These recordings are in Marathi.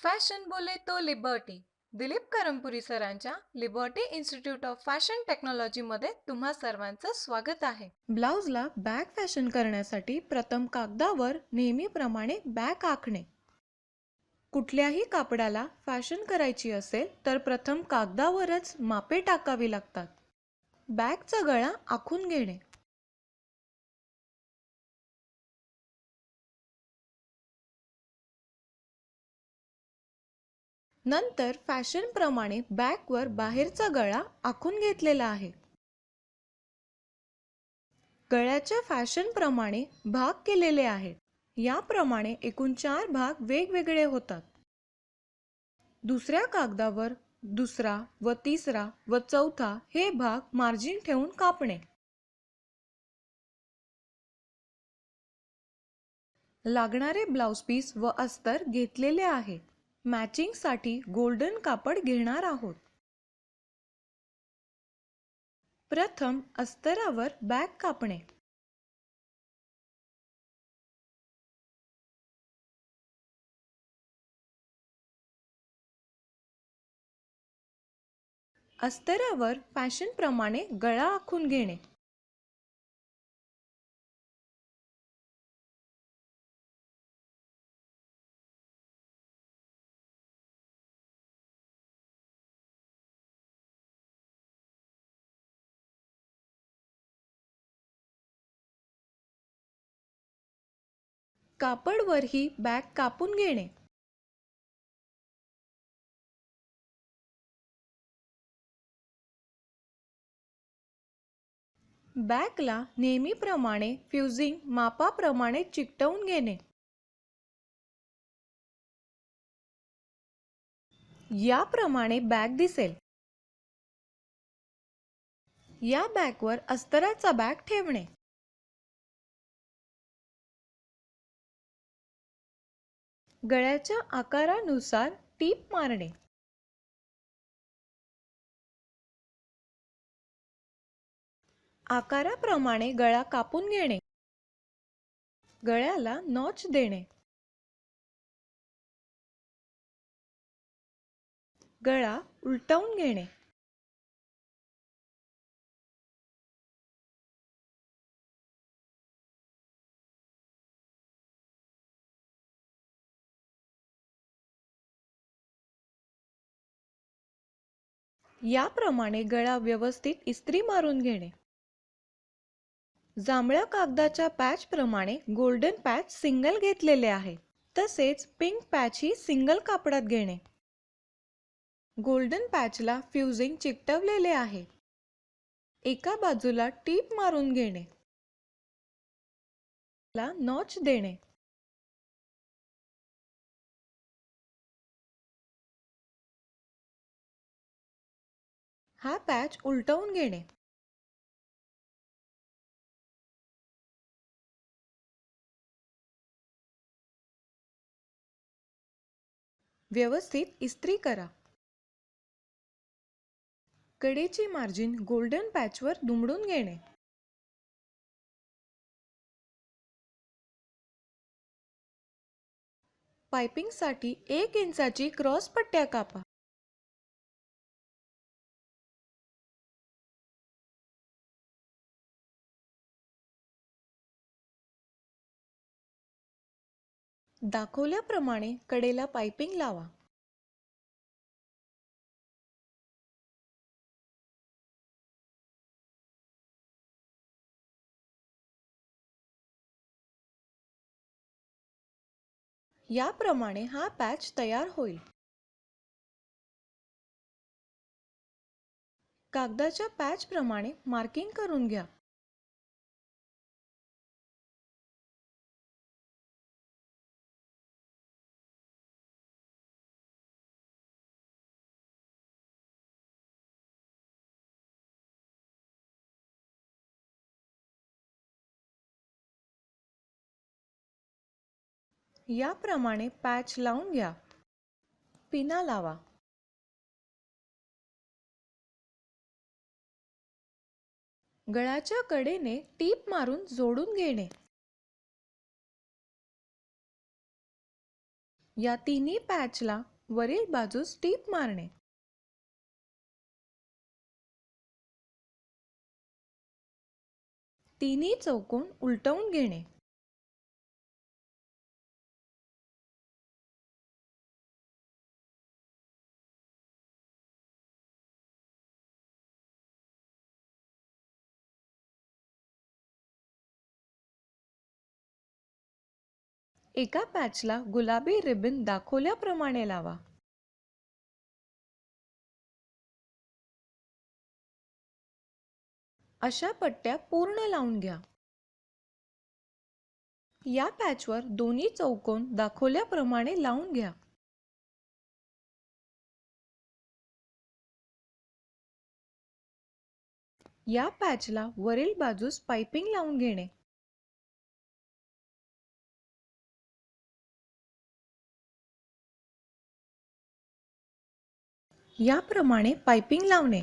फॅशन बोले तो लिबर्टी. दिलीप करमपुरी सरांच्या लिबर्टी इन्स्टिट्यूट ऑफ फॅशन टेक्नॉलॉजीमध्ये तुम्हा सर्वांचं स्वागत आहे. ब्लाउजला बॅग फॅशन करण्यासाठी प्रथम कागदावर नेहमीप्रमाणे बॅग आखणे. कुठल्याही कापडाला फॅशन करायची असेल तर प्रथम कागदावरच मापे टाकावी लागतात. बॅगचा गळा आखून घेणे. नंतर फॅशन प्रमाणे बॅगवर बाहेरचा गळा आखून घेतलेला आहे. गळ्याच्या फॅशन प्रमाणे भाग केलेले आहेत. याप्रमाणे एकूण 4 भाग वेगवेगळे होतात. दुसऱ्या कागदावर दुसरा व तिसरा व चौथा हे भाग मार्जिन ठेवून कापणे. लागणारे ब्लाउज पीस व अस्तर घेतलेले आहे. मॅचिंग साठी गोल्डन कापड घेणार आहोत. प्रथम अस्तरावर बॅग कापणे. अस्तरावर फॅशन प्रमाणे गळा आखून घेणे. कापडवरही बॅग कापून घेणे. बॅगला नेहमीप्रमाणे फ्युजिंग मापाप्रमाणे चिकटवून घेणे. याप्रमाणे बॅग दिसेल. या बॅगवर अस्तराचा बॅग ठेवणे. गळ्याच्या आकारानुसार टीप मारणे. आकाराप्रमाणे गळा कापून घेणे. गळ्याला नॉच देणे. गळा उलटवून घेणे. याप्रमाणे गळा व्यवस्थित इस्त्री मारून घेणे. जांभळ्या कागदाच्या पॅच प्रमाणे गोल्डन पॅच सिंगल घेतलेले आहे. तसेच पिंक पॅच ही सिंगल कापडात घेणे. गोल्डन पॅचला फ्युजिंग चिकटवलेले आहे. एका बाजूला टीप मारून घेणे. ला नॉच देणे. हा पॅच उलटवून घेणे. व्यवस्थित इस्त्री करा. कडेची मार्जिन गोल्डन पॅचवर दुमडून घेणे. पाइपिंगसाठी 1 इंचाची क्रॉस पट्ट्या कापा. दाखवल्याप्रमाणे कडेला पाइपिंग लावा. याप्रमाणे हा पॅच तयार होईल. कागदाच्या पॅच प्रमाणे मार्किंग करून घ्या. याप्रमाणे पॅच लावून घ्या. पिना लावा. गळ्याच्या कडेने टीप मारून जोडून घेणे. या तिन्ही पॅचला वरील बाजूस टीप मारणे. तिन्ही चौकोन उलटवून घेणे. एका पॅचला गुलाबी रिबन दाखवल्याप्रमाणे लावा. अशा पट्ट्या पूर्ण लावून घ्या. या पॅचवर दोन्ही चौकोन दाखवल्याप्रमाणे लावून घ्या. या पॅचला वरील बाजूस पाइपिंग लावून घेणे. याप्रमाणे पाइपिंग लावणे.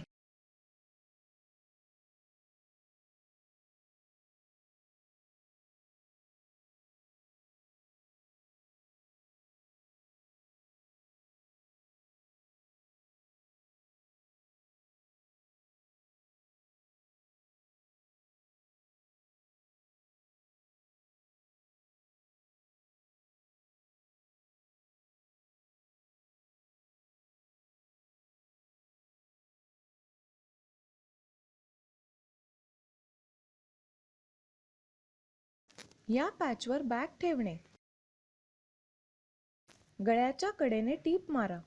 या पॅचवर बॅग ठेवणे. गळ्याच्या कडेने टीप मारा.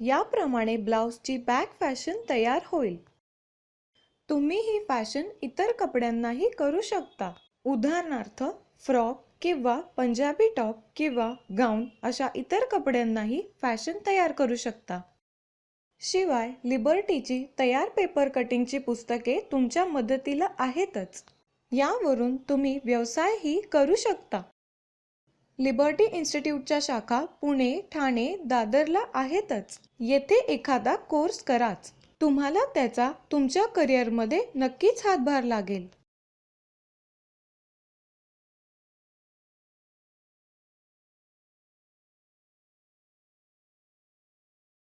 याप्रमाणे ब्लाउजची बॅग फॅशन तयार होईल. तुम्ही ही फॅशन इतर कपड्यांनाही करू शकता. उदाहरणार्थ फ्रॉक किंवा पंजाबी टॉप किंवा गाऊन अशा इतर कपड्यांनाही फॅशन तयार करू शकता. शिवाय लिबर्टीची तयार पेपर कटिंगची पुस्तके तुमच्या मदतीला आहेतच. यावरून तुम्ही व्यवसायही करू शकता. लिबर्टी इन्स्टिट्यूटच्या शाखा पुणे, ठाणे, दादरला आहेतच. येथे एखादा कोर्स कराच. तुम्हाला त्याचा तुमच्या करिअरमध्ये नक्कीच हातभार लागेल.